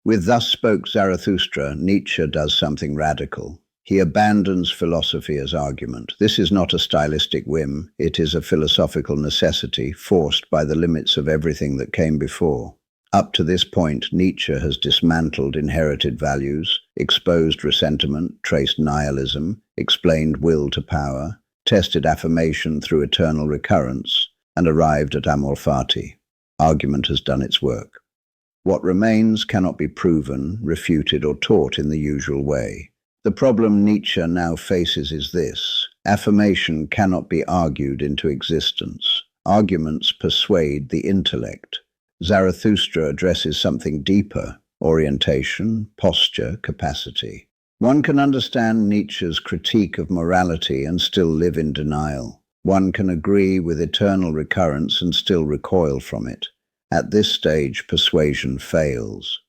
With Thus Spoke Zarathustra, Nietzsche does something radical. He abandons philosophy as argument. This is not a stylistic whim, it is a philosophical necessity forced by the limits of everything that came before. Up to this point, Nietzsche has dismantled inherited values, exposed resentment, traced nihilism, explained will to power, tested affirmation through eternal recurrence, and arrived at amor fati. Argument has done its work. What remains cannot be proven, refuted, or taught in the usual way. The problem Nietzsche now faces is this: affirmation cannot be argued into existence. Arguments persuade the intellect. Zarathustra addresses something deeper: orientation, posture, capacity. One can understand Nietzsche's critique of morality and still live in denial. One can agree with eternal recurrence and still recoil from it. At this stage, persuasion fails.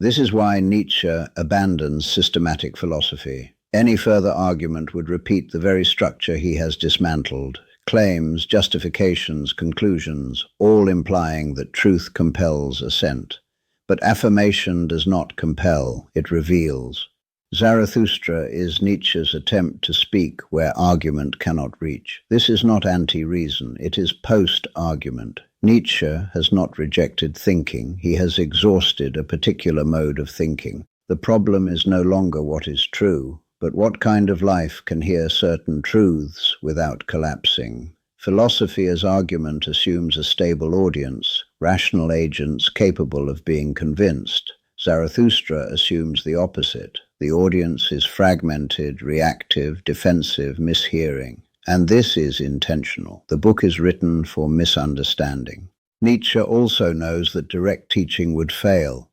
This is why Nietzsche abandons systematic philosophy. Any further argument would repeat the very structure he has dismantled. Claims, justifications, conclusions, all implying that truth compels assent. But affirmation does not compel, it reveals. Zarathustra is Nietzsche's attempt to speak where argument cannot reach. This is not anti-reason, it is post-argument. Nietzsche has not rejected thinking, he has exhausted a particular mode of thinking. The problem is no longer what is true, but what kind of life can hear certain truths without collapsing. Philosophy as argument assumes a stable audience, rational agents capable of being convinced. Zarathustra assumes the opposite. The audience is fragmented, reactive, defensive, mishearing. And this is intentional. The book is written for misunderstanding. Nietzsche also knows that direct teaching would fail.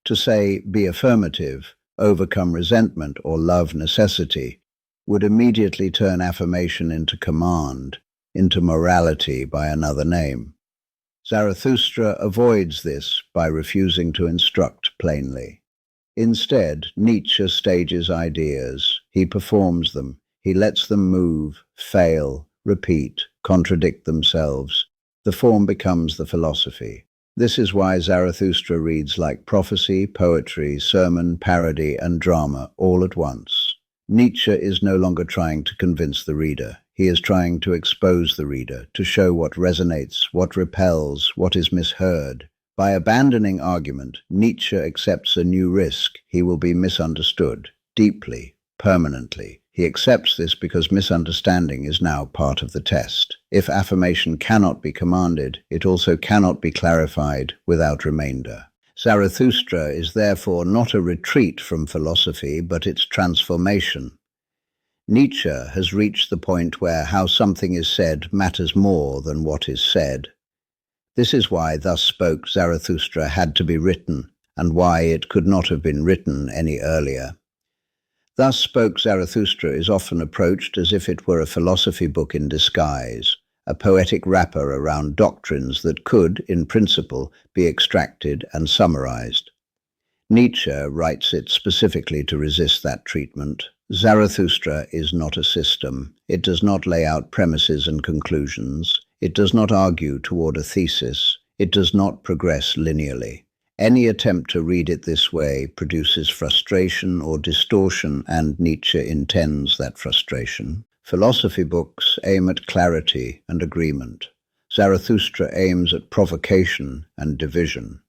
To say, be affirmative, overcome resentment, or love necessity, would immediately turn affirmation into command, into morality by another name. Zarathustra avoids this by refusing to instruct plainly. Instead, Nietzsche stages ideas. He performs them. He lets them move, fail, repeat, contradict themselves. The form becomes the philosophy. This is why Zarathustra reads like prophecy, poetry, sermon, parody, and drama all at once. Nietzsche is no longer trying to convince the reader. He is trying to expose the reader, to show what resonates, what repels, what is misheard. By abandoning argument, Nietzsche accepts a new risk. He will be misunderstood, deeply, permanently. He accepts this because misunderstanding is now part of the test. If affirmation cannot be commanded, it also cannot be clarified without remainder. Zarathustra is therefore not a retreat from philosophy, but its transformation. Nietzsche has reached the point where how something is said matters more than what is said. This is why Thus Spoke Zarathustra had to be written, and why it could not have been written any earlier. Thus Spoke Zarathustra is often approached as if it were a philosophy book in disguise, a poetic wrapper around doctrines that could, in principle, be extracted and summarised. Nietzsche writes it specifically to resist that treatment. Zarathustra is not a system. It does not lay out premises and conclusions. It does not argue toward a thesis. It does not progress linearly. Any attempt to read it this way produces frustration or distortion, and Nietzsche intends that frustration. Philosophy books aim at clarity and agreement. Zarathustra aims at provocation and division.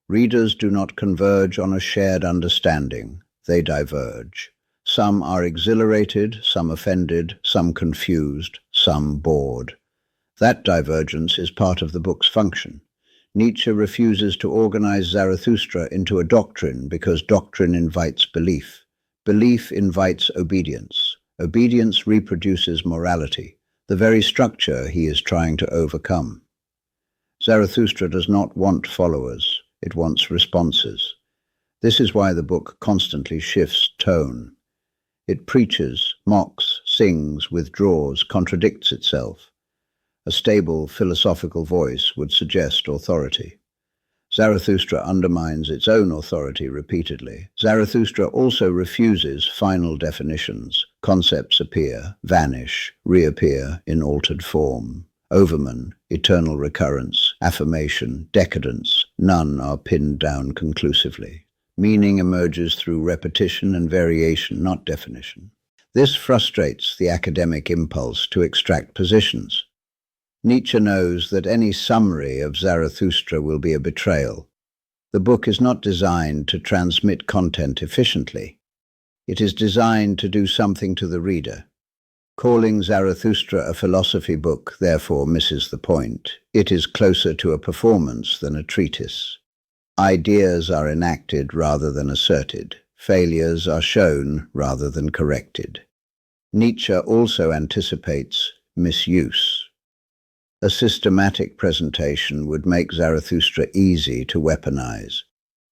Readers do not converge on a shared understanding. They diverge. Some are exhilarated, some offended, some confused, some bored. That divergence is part of the book's function. Nietzsche refuses to organize Zarathustra into a doctrine because doctrine invites belief. Belief invites obedience. Obedience reproduces morality, the very structure he is trying to overcome. Zarathustra does not want followers, it wants responses. This is why the book constantly shifts tone. It preaches, mocks, sings, withdraws, contradicts itself. A stable philosophical voice would suggest authority. Zarathustra undermines its own authority repeatedly. Zarathustra also refuses final definitions. Concepts appear, vanish, reappear in altered form. Overman, eternal recurrence, affirmation, decadence, none are pinned down conclusively. Meaning emerges through repetition and variation, not definition. This frustrates the academic impulse to extract positions. Nietzsche knows that any summary of Zarathustra will be a betrayal. The book is not designed to transmit content efficiently. It is designed to do something to the reader. Calling Zarathustra a philosophy book, therefore, misses the point. It is closer to a performance than a treatise. Ideas are enacted rather than asserted. Failures are shown rather than corrected. Nietzsche also anticipates misuse. A systematic presentation would make Zarathustra easy to weaponize.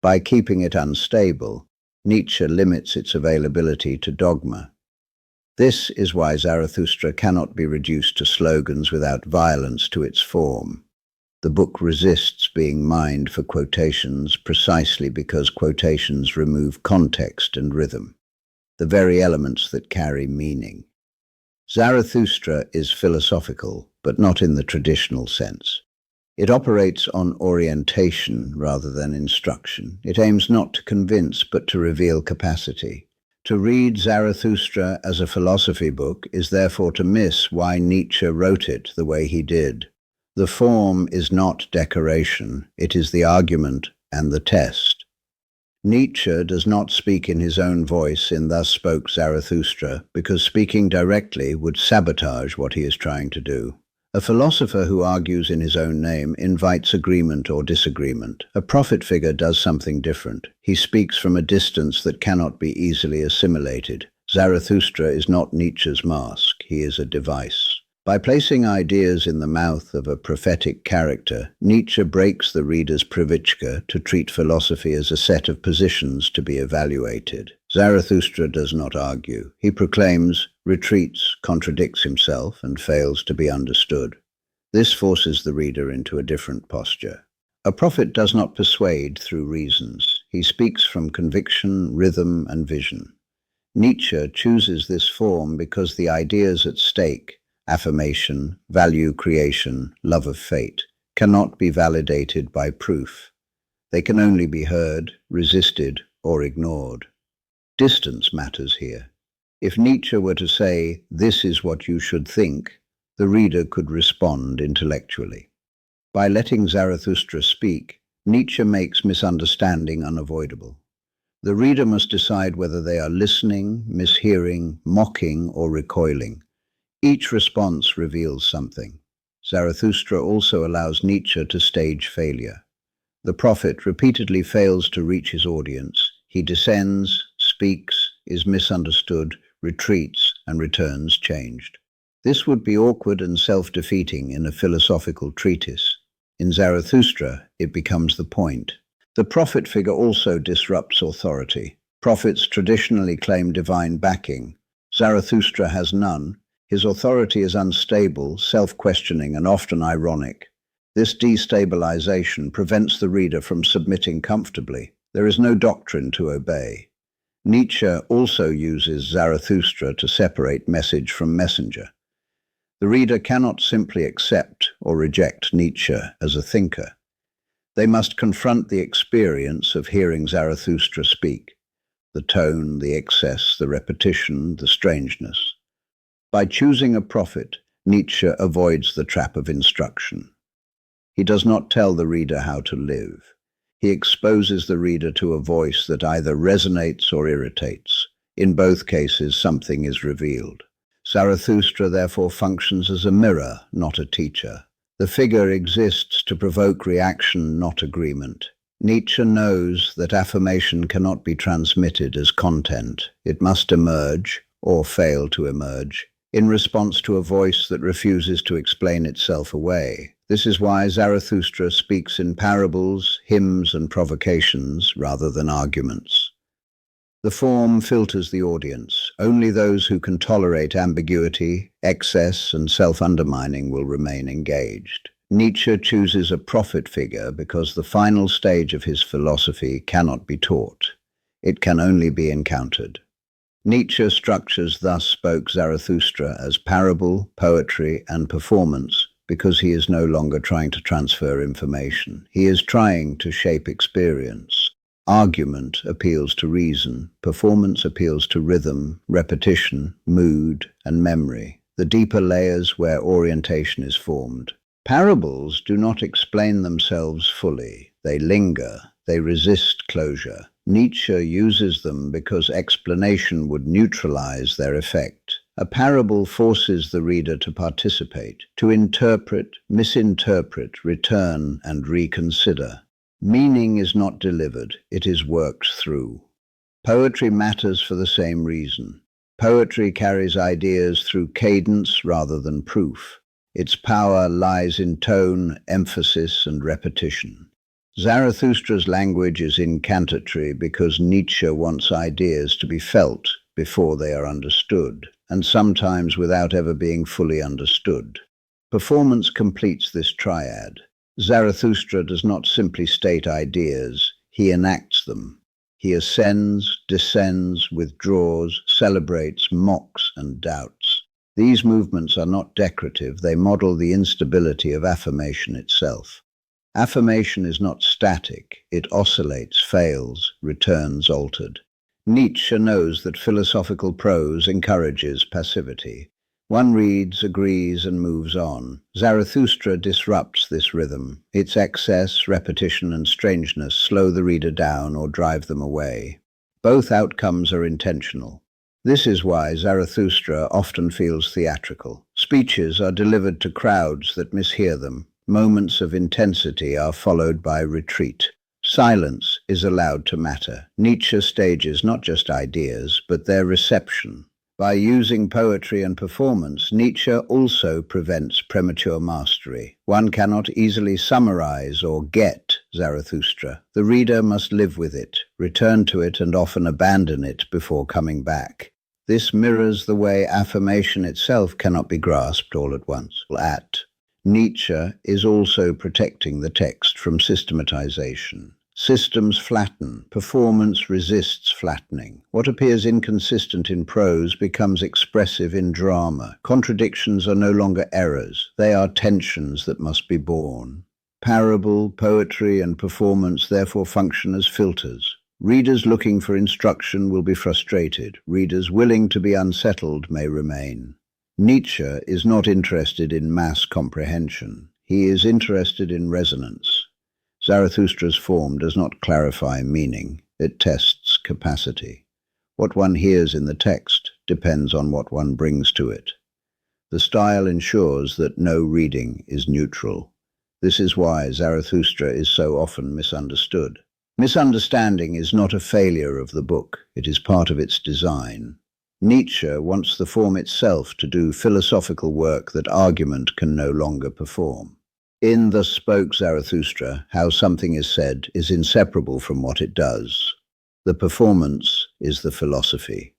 By keeping it unstable, Nietzsche limits its availability to dogma. This is why Zarathustra cannot be reduced to slogans without violence to its form. The book resists being mined for quotations precisely because quotations remove context and rhythm, the very elements that carry meaning. Zarathustra is philosophical, but not in the traditional sense. It operates on orientation rather than instruction. It aims not to convince, but to reveal capacity. To read Zarathustra as a philosophy book is therefore to miss why Nietzsche wrote it the way he did. The form is not decoration, it is the argument and the test. Nietzsche does not speak in his own voice in Thus Spoke Zarathustra because speaking directly would sabotage what he is trying to do. A philosopher who argues in his own name invites agreement or disagreement. A prophet figure does something different. He speaks from a distance that cannot be easily assimilated. Zarathustra is not Nietzsche's mask, he is a device. By placing ideas in the mouth of a prophetic character, Nietzsche breaks the reader's pravitchka to treat philosophy as a set of positions to be evaluated. Zarathustra does not argue. He proclaims, retreats, contradicts himself, and fails to be understood. This forces the reader into a different posture. A prophet does not persuade through reasons. He speaks from conviction, rhythm, and vision. Nietzsche chooses this form because the ideas at stake, affirmation, value creation, love of fate, cannot be validated by proof. They can only be heard, resisted, or ignored. Distance matters here. If Nietzsche were to say, "This is what you should think," the reader could respond intellectually. By letting Zarathustra speak, Nietzsche makes misunderstanding unavoidable. The reader must decide whether they are listening, mishearing, mocking, or recoiling. Each response reveals something. Zarathustra also allows Nietzsche to stage failure. The prophet repeatedly fails to reach his audience. He descends, speaks, is misunderstood, retreats, and returns changed. This would be awkward and self-defeating in a philosophical treatise. In Zarathustra, it becomes the point. The prophet figure also disrupts authority. Prophets traditionally claim divine backing. Zarathustra has none. His authority is unstable, self-questioning, and often ironic. This destabilization prevents the reader from submitting comfortably. There is no doctrine to obey. Nietzsche also uses Zarathustra to separate message from messenger. The reader cannot simply accept or reject Nietzsche as a thinker. They must confront the experience of hearing Zarathustra speak, the tone, the excess, the repetition, the strangeness. By choosing a prophet, Nietzsche avoids the trap of instruction. He does not tell the reader how to live. He exposes the reader to a voice that either resonates or irritates. In both cases, something is revealed. Zarathustra therefore functions as a mirror, not a teacher. The figure exists to provoke reaction, not agreement. Nietzsche knows that affirmation cannot be transmitted as content. It must emerge, or fail to emerge, in response to a voice that refuses to explain itself away. This is why Zarathustra speaks in parables, hymns, and provocations rather than arguments. The form filters the audience. Only those who can tolerate ambiguity, excess, and self-undermining will remain engaged. Nietzsche chooses a prophet figure because the final stage of his philosophy cannot be taught. It can only be encountered. Nietzsche structures Thus Spoke Zarathustra as parable, poetry, and performance because he is no longer trying to transfer information. He is trying to shape experience. Argument appeals to reason, performance appeals to rhythm, repetition, mood, and memory, the deeper layers where orientation is formed. Parables do not explain themselves fully. They linger, they resist closure. Nietzsche uses them because explanation would neutralize their effect. A parable forces the reader to participate, to interpret, misinterpret, return, and reconsider. Meaning is not delivered, it is worked through. Poetry matters for the same reason. Poetry carries ideas through cadence rather than proof. Its power lies in tone, emphasis, and repetition. Zarathustra's language is incantatory because Nietzsche wants ideas to be felt before they are understood, and sometimes without ever being fully understood. Performance completes this triad. Zarathustra does not simply state ideas, he enacts them. He ascends, descends, withdraws, celebrates, mocks, and doubts. These movements are not decorative, they model the instability of affirmation itself. Affirmation is not static, it oscillates, fails, returns altered. Nietzsche knows that philosophical prose encourages passivity. One reads, agrees, and moves on. Zarathustra disrupts this rhythm. Its excess, repetition, and strangeness slow the reader down or drive them away. Both outcomes are intentional. This is why Zarathustra often feels theatrical. Speeches are delivered to crowds that mishear them. Moments of intensity are followed by retreat. Silence is allowed to matter. Nietzsche stages not just ideas, but their reception. By using poetry and performance, Nietzsche also prevents premature mastery. One cannot easily summarize or get Zarathustra. The reader must live with it, return to it, and often abandon it before coming back. This mirrors the way affirmation itself cannot be grasped all at once. Nietzsche is also protecting the text from systematization. Systems flatten, performance resists flattening. What appears inconsistent in prose becomes expressive in drama. Contradictions are no longer errors, they are tensions that must be borne. Parable, poetry, and performance therefore function as filters. Readers looking for instruction will be frustrated. Readers willing to be unsettled may remain. Nietzsche is not interested in mass comprehension. He is interested in resonance. Zarathustra's form does not clarify meaning, it tests capacity. What one hears in the text depends on what one brings to it. The style ensures that no reading is neutral. This is why Zarathustra is so often misunderstood. Misunderstanding is not a failure of the book, it is part of its design. Nietzsche wants the form itself to do philosophical work that argument can no longer perform. In Thus Spoke Zarathustra, how something is said is inseparable from what it does. The performance is the philosophy.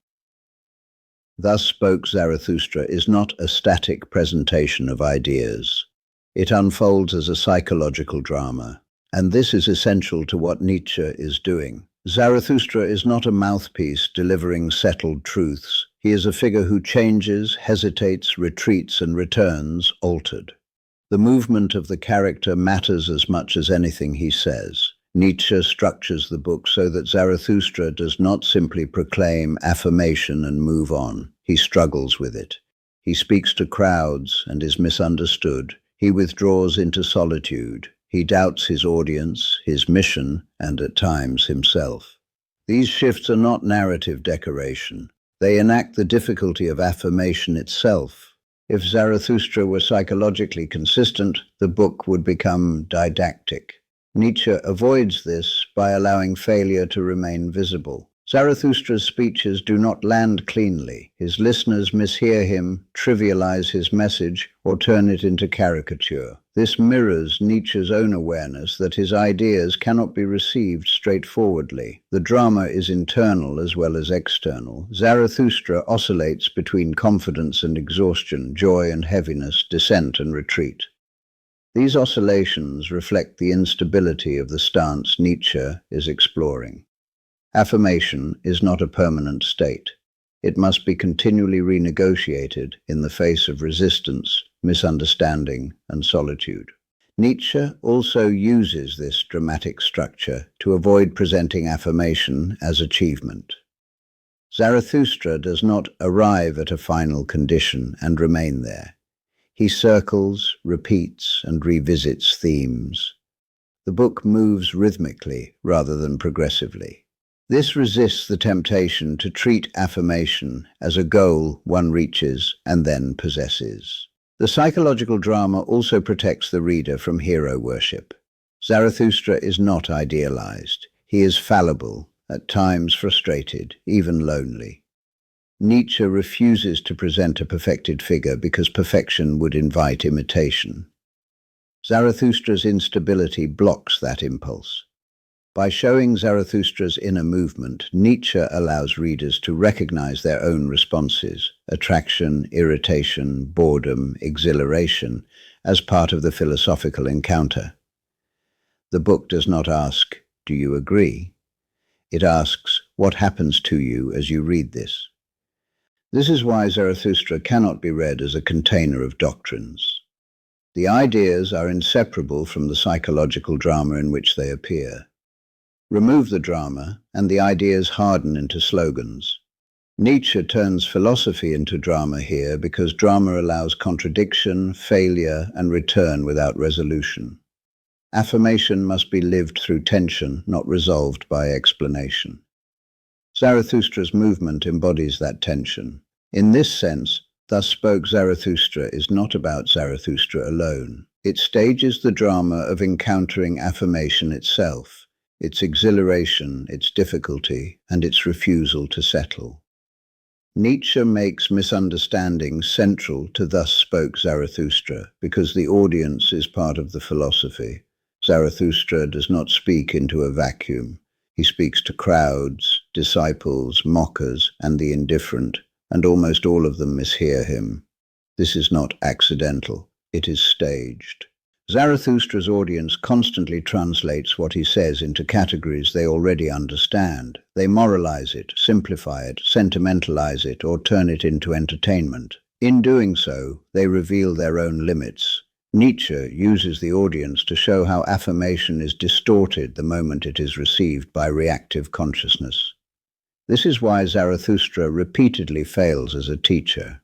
Thus Spoke Zarathustra is not a static presentation of ideas. It unfolds as a psychological drama, and this is essential to what Nietzsche is doing. Zarathustra is not a mouthpiece delivering settled truths. He is a figure who changes, hesitates, retreats, and returns altered. The movement of the character matters as much as anything he says. Nietzsche structures the book so that Zarathustra does not simply proclaim affirmation and move on. He struggles with it. He speaks to crowds and is misunderstood. He withdraws into solitude. He doubts his audience, his mission, and at times himself. These shifts are not narrative decoration. They enact the difficulty of affirmation itself. If Zarathustra were psychologically consistent, the book would become didactic. Nietzsche avoids this by allowing failure to remain visible. Zarathustra's speeches do not land cleanly. His listeners mishear him, trivialize his message, or turn it into caricature. This mirrors Nietzsche's own awareness that his ideas cannot be received straightforwardly. The drama is internal as well as external. Zarathustra oscillates between confidence and exhaustion, joy and heaviness, descent and retreat. These oscillations reflect the instability of the stance Nietzsche is exploring. Affirmation is not a permanent state. It must be continually renegotiated in the face of resistance, misunderstanding, and solitude. Nietzsche also uses this dramatic structure to avoid presenting affirmation as achievement. Zarathustra does not arrive at a final condition and remain there. He circles, repeats, and revisits themes. The book moves rhythmically rather than progressively. This resists the temptation to treat affirmation as a goal one reaches and then possesses. The psychological drama also protects the reader from hero worship. Zarathustra is not idealized. He is fallible, at times frustrated, even lonely. Nietzsche refuses to present a perfected figure because perfection would invite imitation. Zarathustra's instability blocks that impulse. By showing Zarathustra's inner movement, Nietzsche allows readers to recognize their own responses, attraction, irritation, boredom, exhilaration, as part of the philosophical encounter. The book does not ask, "Do you agree?" It asks, "What happens to you as you read this?" This is why Zarathustra cannot be read as a container of doctrines. The ideas are inseparable from the psychological drama in which they appear. Remove the drama, and the ideas harden into slogans. Nietzsche turns philosophy into drama here because drama allows contradiction, failure, and return without resolution. Affirmation must be lived through tension, not resolved by explanation. Zarathustra's movement embodies that tension. In this sense, Thus Spoke Zarathustra is not about Zarathustra alone. It stages the drama of encountering affirmation itself, its exhilaration, its difficulty, and its refusal to settle. Nietzsche makes misunderstanding central to Thus Spoke Zarathustra because the audience is part of the philosophy. Zarathustra does not speak into a vacuum. He speaks to crowds, disciples, mockers, and the indifferent, and almost all of them mishear him. This is not accidental. It is staged. Zarathustra's audience constantly translates what he says into categories they already understand. They moralize it, simplify it, sentimentalize it, or turn it into entertainment. In doing so, they reveal their own limits. Nietzsche uses the audience to show how affirmation is distorted the moment it is received by reactive consciousness. This is why Zarathustra repeatedly fails as a teacher.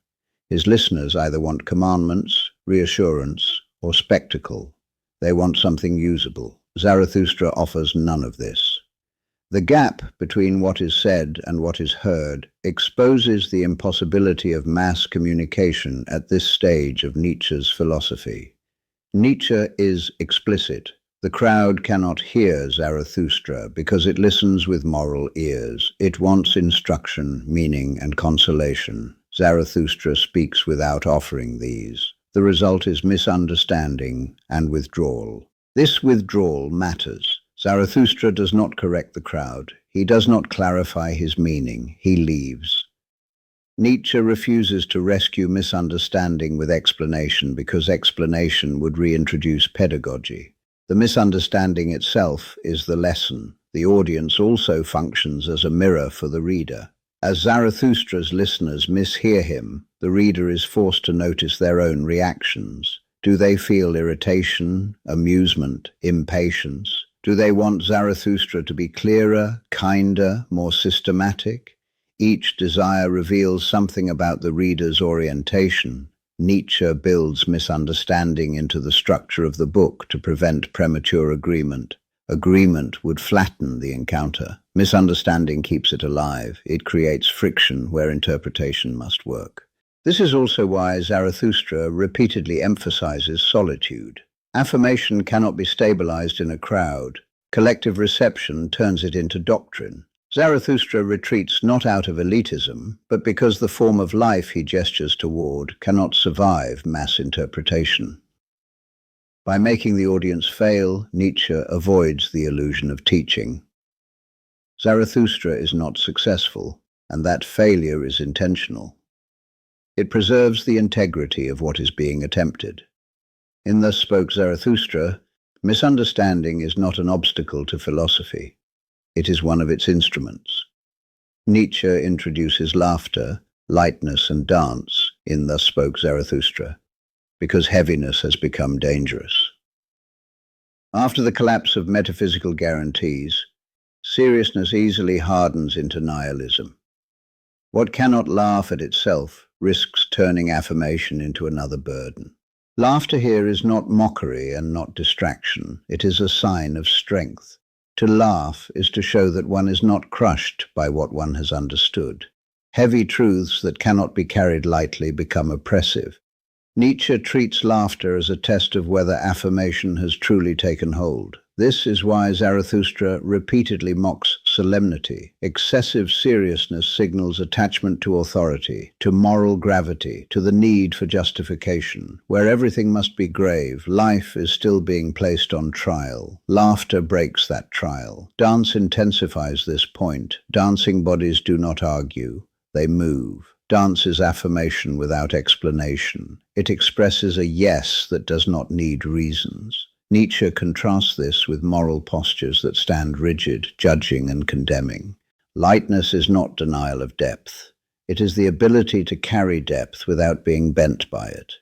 His listeners either want commandments, reassurance, or spectacle. They want something usable. Zarathustra offers none of this. The gap between what is said and what is heard exposes the impossibility of mass communication at this stage of Nietzsche's philosophy. Nietzsche is explicit. The crowd cannot hear Zarathustra because it listens with moral ears. It wants instruction, meaning, and consolation. Zarathustra speaks without offering these. The result is misunderstanding and withdrawal. This withdrawal matters. Zarathustra does not correct the crowd. He does not clarify his meaning. He leaves. Nietzsche refuses to rescue misunderstanding with explanation because explanation would reintroduce pedagogy. The misunderstanding itself is the lesson. The audience also functions as a mirror for the reader. As Zarathustra's listeners mishear him, the reader is forced to notice their own reactions. Do they feel irritation, amusement, impatience? Do they want Zarathustra to be clearer, kinder, more systematic? Each desire reveals something about the reader's orientation. Nietzsche builds misunderstanding into the structure of the book to prevent premature agreement. Agreement would flatten the encounter. Misunderstanding keeps it alive. It creates friction where interpretation must work. This is also why Zarathustra repeatedly emphasizes solitude. Affirmation cannot be stabilized in a crowd. Collective reception turns it into doctrine. Zarathustra retreats not out of elitism, but because the form of life he gestures toward cannot survive mass interpretation. By making the audience fail, Nietzsche avoids the illusion of teaching. Zarathustra is not successful, and that failure is intentional. It preserves the integrity of what is being attempted. In Thus Spoke Zarathustra, misunderstanding is not an obstacle to philosophy. It is one of its instruments. Nietzsche introduces laughter, lightness, and dance in Thus Spoke Zarathustra, because heaviness has become dangerous. After the collapse of metaphysical guarantees, seriousness easily hardens into nihilism. What cannot laugh at itself risks turning affirmation into another burden. Laughter here is not mockery and not distraction. It is a sign of strength. To laugh is to show that one is not crushed by what one has understood. Heavy truths that cannot be carried lightly become oppressive. Nietzsche treats laughter as a test of whether affirmation has truly taken hold. This is why Zarathustra repeatedly mocks solemnity. Excessive seriousness signals attachment to authority, to moral gravity, to the need for justification. Where everything must be grave, life is still being placed on trial. Laughter breaks that trial. Dance intensifies this point. Dancing bodies do not argue, they move. Dance is affirmation without explanation. It expresses a yes that does not need reasons. Nietzsche contrasts this with moral postures that stand rigid, judging and condemning. Lightness is not denial of depth. It is the ability to carry depth without being bent by it.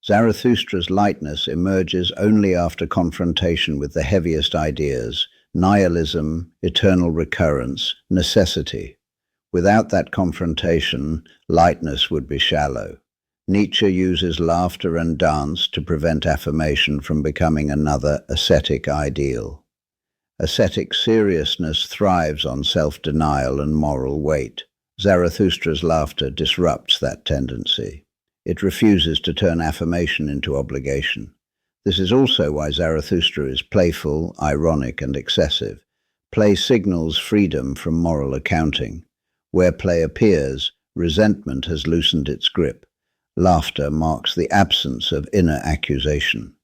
Zarathustra's lightness emerges only after confrontation with the heaviest ideas: nihilism, eternal recurrence, necessity. Without that confrontation, lightness would be shallow. Nietzsche uses laughter and dance to prevent affirmation from becoming another ascetic ideal. Ascetic seriousness thrives on self-denial and moral weight. Zarathustra's laughter disrupts that tendency. It refuses to turn affirmation into obligation. This is also why Zarathustra is playful, ironic, and excessive. Play signals freedom from moral accounting. Where play appears, resentment has loosened its grip. Laughter marks the absence of inner accusation.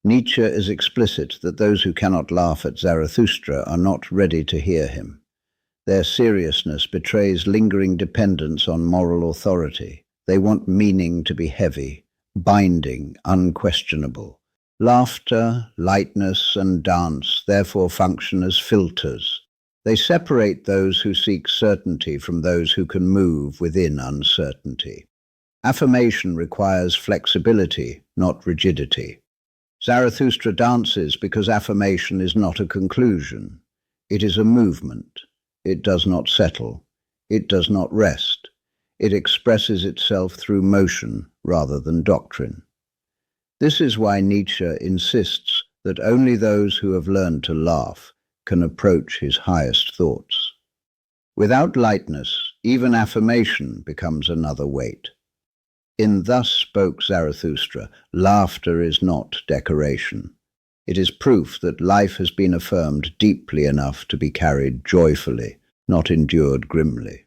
Nietzsche is explicit that those who cannot laugh at Zarathustra are not ready to hear him. Their seriousness betrays lingering dependence on moral authority. They want meaning to be heavy, binding, unquestionable. Laughter, lightness, and dance therefore function as filters. They separate those who seek certainty from those who can move within uncertainty. Affirmation requires flexibility, not rigidity. Zarathustra dances because affirmation is not a conclusion. It is a movement. It does not settle. It does not rest. It expresses itself through motion rather than doctrine. This is why Nietzsche insists that only those who have learned to laugh can approach his highest thoughts. Without lightness, even affirmation becomes another weight. In Thus Spoke Zarathustra, laughter is not decoration. It is proof that life has been affirmed deeply enough to be carried joyfully, not endured grimly.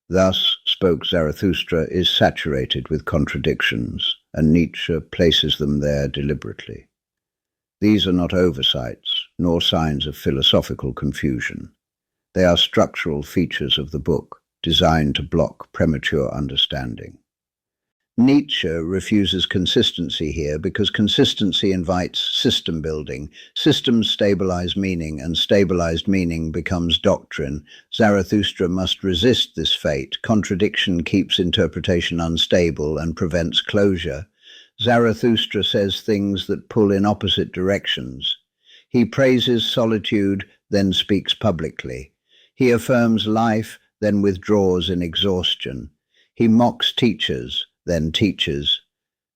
Thus Spoke Zarathustra is saturated with contradictions, and Nietzsche places them there deliberately. These are not oversights, nor signs of philosophical confusion. They are structural features of the book, designed to block premature understanding. Nietzsche refuses consistency here because consistency invites system building. Systems stabilize meaning, and stabilized meaning becomes doctrine. Zarathustra must resist this fate. Contradiction keeps interpretation unstable and prevents closure. Zarathustra says things that pull in opposite directions. He praises solitude, then speaks publicly. He affirms life, then withdraws in exhaustion. He mocks teachers, then teaches.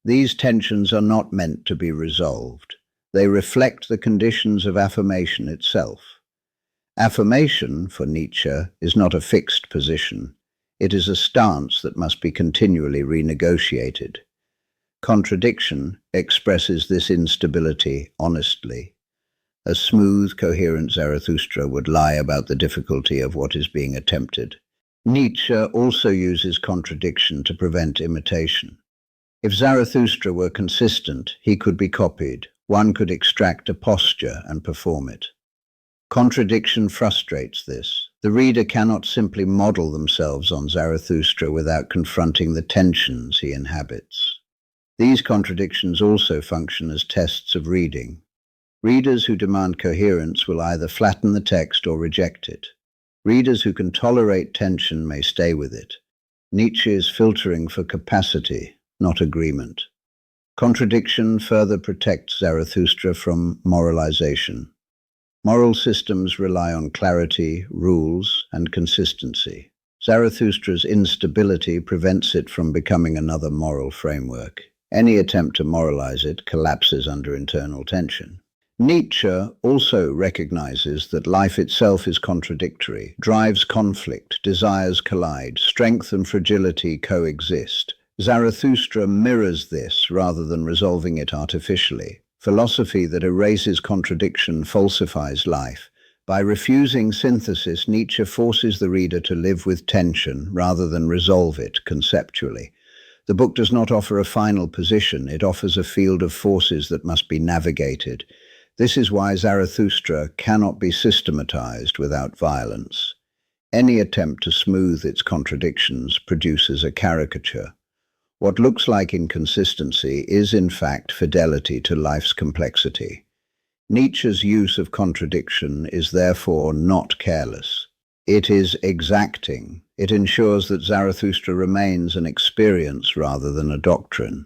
These tensions are not meant to be resolved. They reflect the conditions of affirmation itself. Affirmation, for Nietzsche, is not a fixed position. It is a stance that must be continually renegotiated. Contradiction expresses this instability honestly. A smooth, coherent Zarathustra would lie about the difficulty of what is being attempted. Nietzsche also uses contradiction to prevent imitation. If Zarathustra were consistent, he could be copied. One could extract a posture and perform it. Contradiction frustrates this. The reader cannot simply model themselves on Zarathustra without confronting the tensions he inhabits. These contradictions also function as tests of reading. Readers who demand coherence will either flatten the text or reject it. Readers who can tolerate tension may stay with it. Nietzsche is filtering for capacity, not agreement. Contradiction further protects Zarathustra from moralization. Moral systems rely on clarity, rules, and consistency. Zarathustra's instability prevents it from becoming another moral framework. Any attempt to moralize it collapses under internal tension. Nietzsche also recognizes that life itself is contradictory, drives conflict, desires collide, strength and fragility coexist. Zarathustra mirrors this rather than resolving it artificially. Philosophy that erases contradiction falsifies life. By refusing synthesis, Nietzsche forces the reader to live with tension rather than resolve it conceptually. The book does not offer a final position, it offers a field of forces that must be navigated. This is why Zarathustra cannot be systematized without violence. Any attempt to smooth its contradictions produces a caricature. What looks like inconsistency is in fact fidelity to life's complexity. Nietzsche's use of contradiction is therefore not careless. It is exacting. It ensures that Zarathustra remains an experience rather than a doctrine.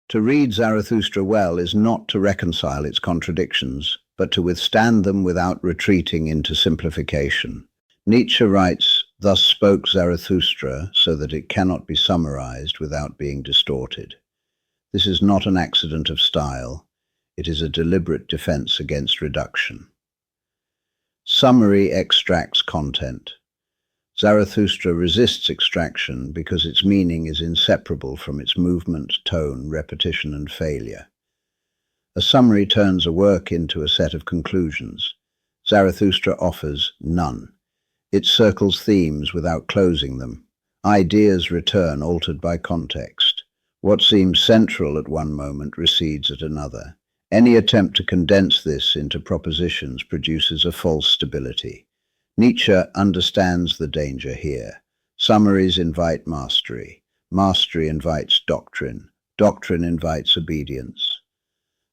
To read Zarathustra well is not to reconcile its contradictions, but to withstand them without retreating into simplification. Nietzsche writes, "Thus spoke Zarathustra," so that it cannot be summarized without being distorted. This is not an accident of style. It is a deliberate defense against reduction. Summary extracts content. Zarathustra resists extraction because its meaning is inseparable from its movement, tone, repetition, and failure. A summary turns a work into a set of conclusions. Zarathustra offers none. It circles themes without closing them. Ideas return altered by context. What seems central at one moment recedes at another. Any attempt to condense this into propositions produces a false stability. Nietzsche understands the danger here. Summaries invite mastery. Mastery invites doctrine. Doctrine invites obedience.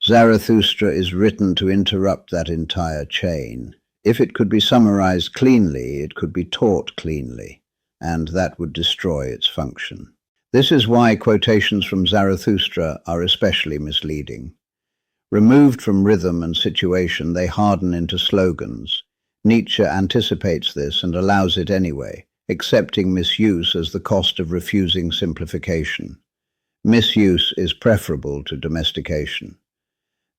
Zarathustra is written to interrupt that entire chain. If it could be summarized cleanly, it could be taught cleanly, and that would destroy its function. This is why quotations from Zarathustra are especially misleading. Removed from rhythm and situation, they harden into slogans. Nietzsche anticipates this and allows it anyway, accepting misuse as the cost of refusing simplification. Misuse is preferable to domestication.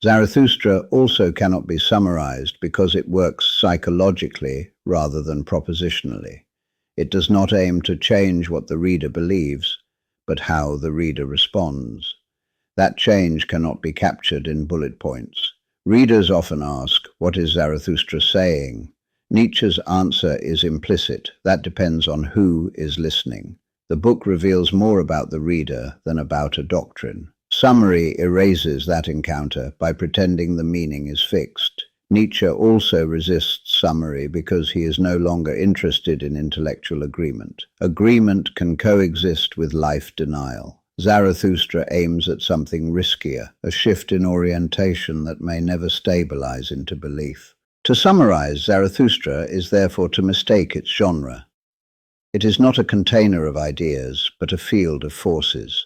Zarathustra also cannot be summarized because it works psychologically rather than propositionally. It does not aim to change what the reader believes, but how the reader responds. That change cannot be captured in bullet points. Readers often ask, what is Zarathustra saying? Nietzsche's answer is implicit. That depends on who is listening. The book reveals more about the reader than about a doctrine. Summary erases that encounter by pretending the meaning is fixed. Nietzsche also resists summary because he is no longer interested in intellectual agreement. Agreement can coexist with life denial. Zarathustra aims at something riskier, a shift in orientation that may never stabilize into belief. To summarize Zarathustra is therefore to mistake its genre. It is not a container of ideas, but a field of forces.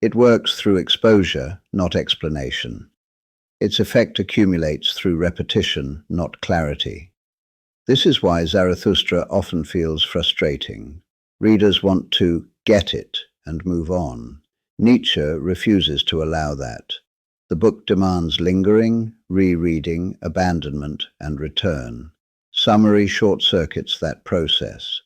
It works through exposure, not explanation. Its effect accumulates through repetition, not clarity. This is why Zarathustra often feels frustrating. Readers want to get it and move on. Nietzsche refuses to allow that. The book demands lingering, rereading, abandonment, and return. Summary short-circuits that process.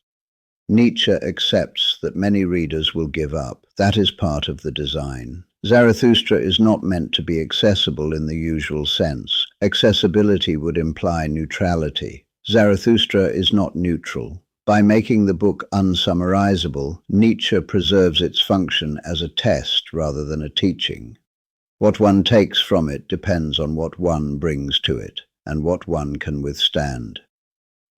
Nietzsche accepts that many readers will give up. That is part of the design. Zarathustra is not meant to be accessible in the usual sense. Accessibility would imply neutrality. Zarathustra is not neutral. By making the book unsummarizable, Nietzsche preserves its function as a test rather than a teaching. What one takes from it depends on what one brings to it and what one can withstand.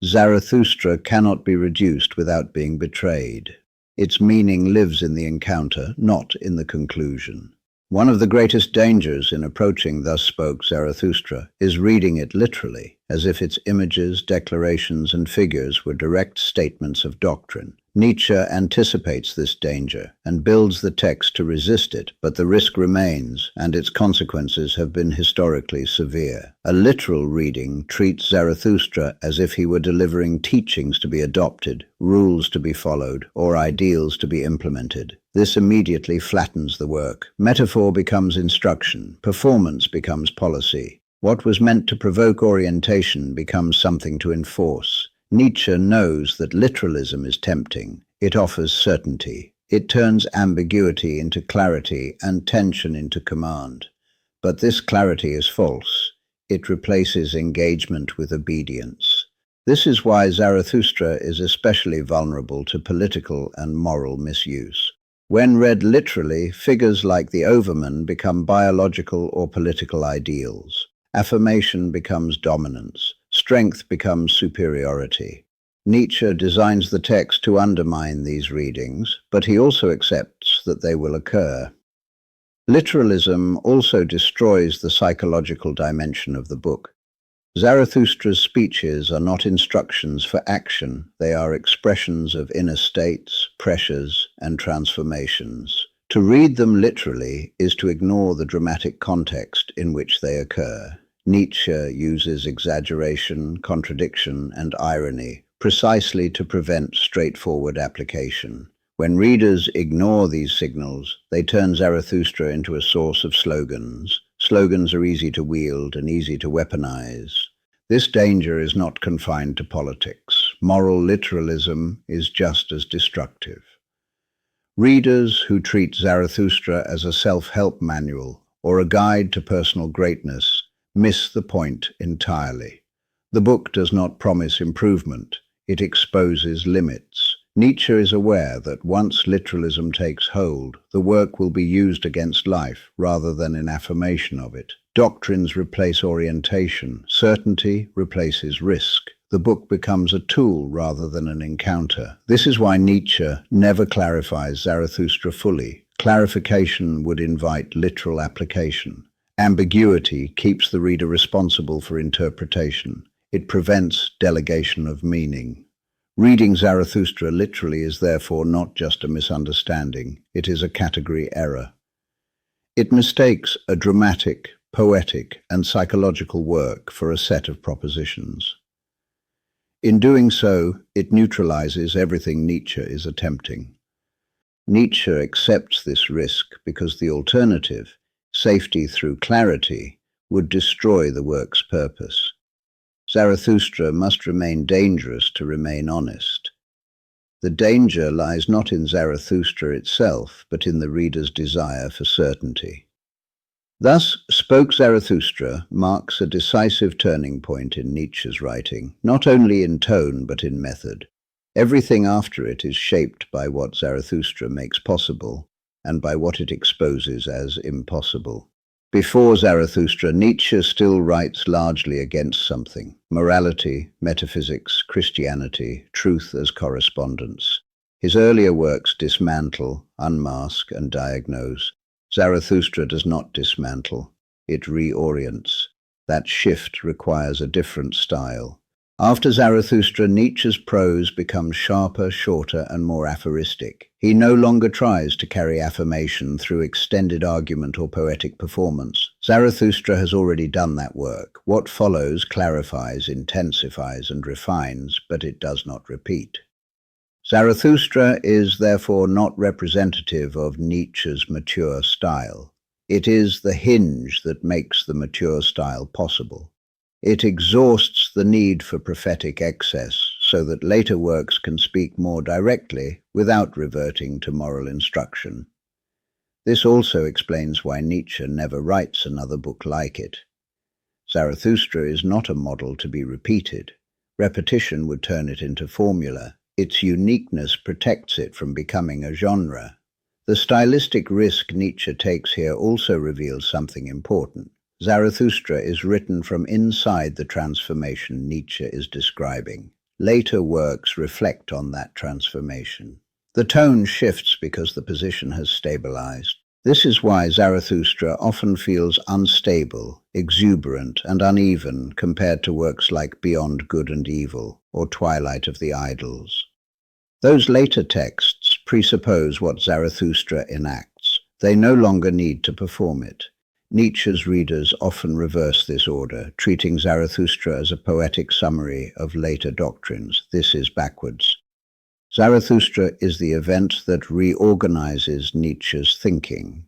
Zarathustra cannot be reduced without being betrayed. Its meaning lives in the encounter, not in the conclusion. One of the greatest dangers in approaching Thus Spoke Zarathustra is reading it literally, as if its images, declarations, and figures were direct statements of doctrine. Nietzsche anticipates this danger and builds the text to resist it, but the risk remains, and its consequences have been historically severe. A literal reading treats Zarathustra as if he were delivering teachings to be adopted, rules to be followed, or ideals to be implemented. This immediately flattens the work. Metaphor becomes instruction, performance becomes policy. What was meant to provoke orientation becomes something to enforce. Nietzsche knows that literalism is tempting. It offers certainty. It turns ambiguity into clarity and tension into command. But this clarity is false. It replaces engagement with obedience. This is why Zarathustra is especially vulnerable to political and moral misuse. When read literally, figures like the overman become biological or political ideals. Affirmation becomes dominance. Strength becomes superiority. Nietzsche designs the text to undermine these readings, but he also accepts that they will occur. Literalism also destroys the psychological dimension of the book. Zarathustra's speeches are not instructions for action, they are expressions of inner states, pressures, and transformations. To read them literally is to ignore the dramatic context in which they occur. Nietzsche uses exaggeration, contradiction, and irony precisely to prevent straightforward application. When readers ignore these signals, they turn Zarathustra into a source of slogans. Slogans are easy to wield and easy to weaponize. This danger is not confined to politics. Moral literalism is just as destructive. Readers who treat Zarathustra as a self-help manual or a guide to personal greatness miss the point entirely. The book does not promise improvement. It exposes limits. Nietzsche is aware that once literalism takes hold, the work will be used against life rather than in affirmation of it. Doctrines replace orientation. Certainty replaces risk. The book becomes a tool rather than an encounter. This is why Nietzsche never clarifies Zarathustra fully. Clarification would invite literal application. Ambiguity keeps the reader responsible for interpretation. It prevents delegation of meaning. Reading Zarathustra literally is therefore not just a misunderstanding, it is a category error. It mistakes a dramatic, poetic, and psychological work for a set of propositions. In doing so, it neutralizes everything Nietzsche is attempting. Nietzsche accepts this risk because the alternative, safety through clarity, would destroy the work's purpose. Zarathustra must remain dangerous to remain honest. The danger lies not in Zarathustra itself, but in the reader's desire for certainty. Thus Spoke Zarathustra marks a decisive turning point in Nietzsche's writing, not only in tone but in method. Everything after it is shaped by what Zarathustra makes possible, and by what it exposes as impossible. Before Zarathustra, Nietzsche still writes largely against something: morality, metaphysics, Christianity, truth as correspondence. His earlier works dismantle, unmask, and diagnose. Zarathustra does not dismantle, it reorients. That shift requires a different style. After Zarathustra, Nietzsche's prose becomes sharper, shorter, and more aphoristic. He no longer tries to carry affirmation through extended argument or poetic performance. Zarathustra has already done that work. What follows clarifies, intensifies, and refines, but it does not repeat. Zarathustra is therefore not representative of Nietzsche's mature style. It is the hinge that makes the mature style possible. It exhausts the need for prophetic excess so that later works can speak more directly without reverting to moral instruction. This also explains why Nietzsche never writes another book like it. Zarathustra is not a model to be repeated. Repetition would turn it into formula. Its uniqueness protects it from becoming a genre. The stylistic risk Nietzsche takes here also reveals something important. Zarathustra is written from inside the transformation Nietzsche is describing. Later works reflect on that transformation. The tone shifts because the position has stabilized. This is why Zarathustra often feels unstable, exuberant, and uneven compared to works like Beyond Good and Evil or Twilight of the Idols. Those later texts presuppose what Zarathustra enacts. They no longer need to perform it. Nietzsche's readers often reverse this order, treating Zarathustra as a poetic summary of later doctrines. This is backwards. Zarathustra is the event that reorganizes Nietzsche's thinking.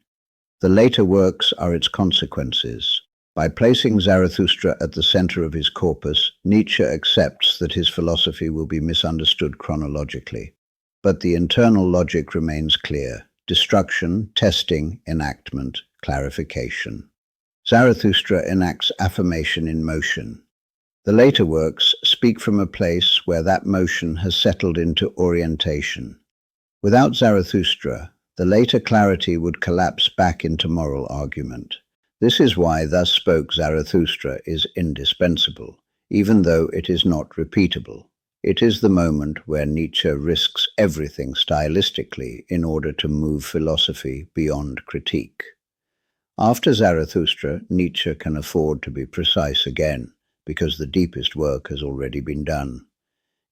The later works are its consequences. By placing Zarathustra at the center of his corpus, Nietzsche accepts that his philosophy will be misunderstood chronologically. But the internal logic remains clear: destruction, testing, enactment, clarification. Zarathustra enacts affirmation in motion. The later works speak from a place where that motion has settled into orientation. Without Zarathustra, the later clarity would collapse back into moral argument. This is why Thus Spoke Zarathustra is indispensable, even though it is not repeatable. It is the moment where Nietzsche risks everything stylistically in order to move philosophy beyond critique. After Zarathustra, Nietzsche can afford to be precise again, because the deepest work has already been done.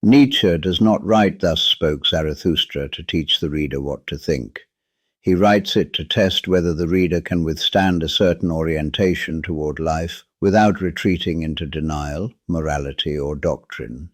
Nietzsche does not write Thus Spoke Zarathustra to teach the reader what to think. He writes it to test whether the reader can withstand a certain orientation toward life without retreating into denial, morality, or doctrine.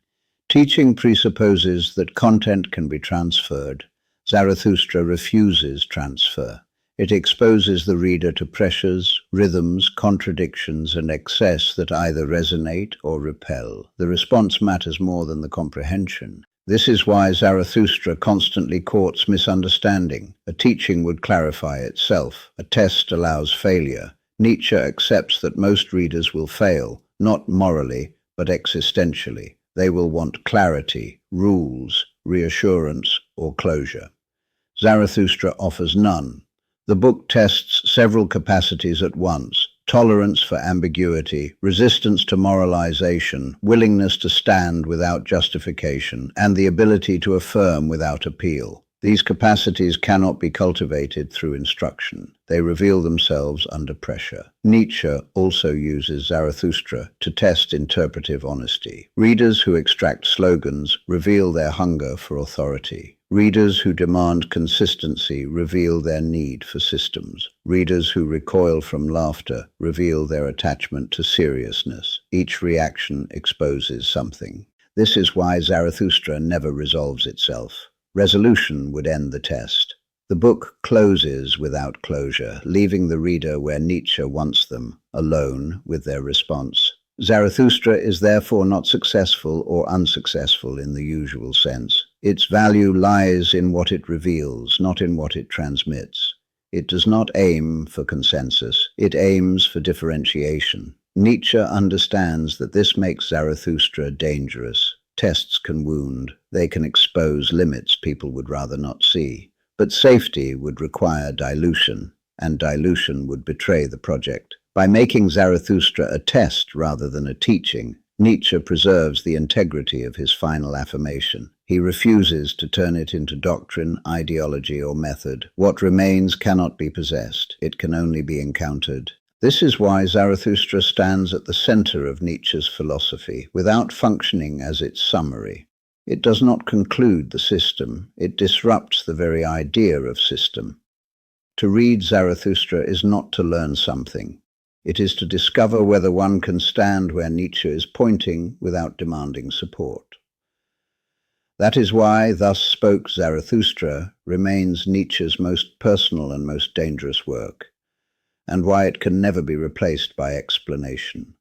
Teaching presupposes that content can be transferred. Zarathustra refuses transfer. It exposes the reader to pressures, rhythms, contradictions, and excess that either resonate or repel. The response matters more than the comprehension. This is why Zarathustra constantly courts misunderstanding. A teaching would clarify itself. A test allows failure. Nietzsche accepts that most readers will fail, not morally, but existentially. They will want clarity, rules, reassurance, or closure. Zarathustra offers none. The book tests several capacities at once: tolerance for ambiguity, resistance to moralization, willingness to stand without justification, and the ability to affirm without appeal. These capacities cannot be cultivated through instruction. They reveal themselves under pressure. Nietzsche also uses Zarathustra to test interpretive honesty. Readers who extract slogans reveal their hunger for authority. Readers who demand consistency reveal their need for systems. Readers who recoil from laughter reveal their attachment to seriousness. Each reaction exposes something. This is why Zarathustra never resolves itself. Resolution would end the test. The book closes without closure, leaving the reader where Nietzsche wants them, alone with their response. Zarathustra is therefore not successful or unsuccessful in the usual sense. Its value lies in what it reveals, not in what it transmits. It does not aim for consensus. It aims for differentiation. Nietzsche understands that this makes Zarathustra dangerous. Tests can wound. They can expose limits people would rather not see. But safety would require dilution, and dilution would betray the project. By making Zarathustra a test rather than a teaching, Nietzsche preserves the integrity of his final affirmation. He refuses to turn it into doctrine, ideology, or method. What remains cannot be possessed. It can only be encountered. This is why Zarathustra stands at the center of Nietzsche's philosophy, without functioning as its summary. It does not conclude the system. It disrupts the very idea of system. To read Zarathustra is not to learn something. It is to discover whether one can stand where Nietzsche is pointing without demanding support. That is why Thus Spoke Zarathustra remains Nietzsche's most personal and most dangerous work, and why it can never be replaced by explanation.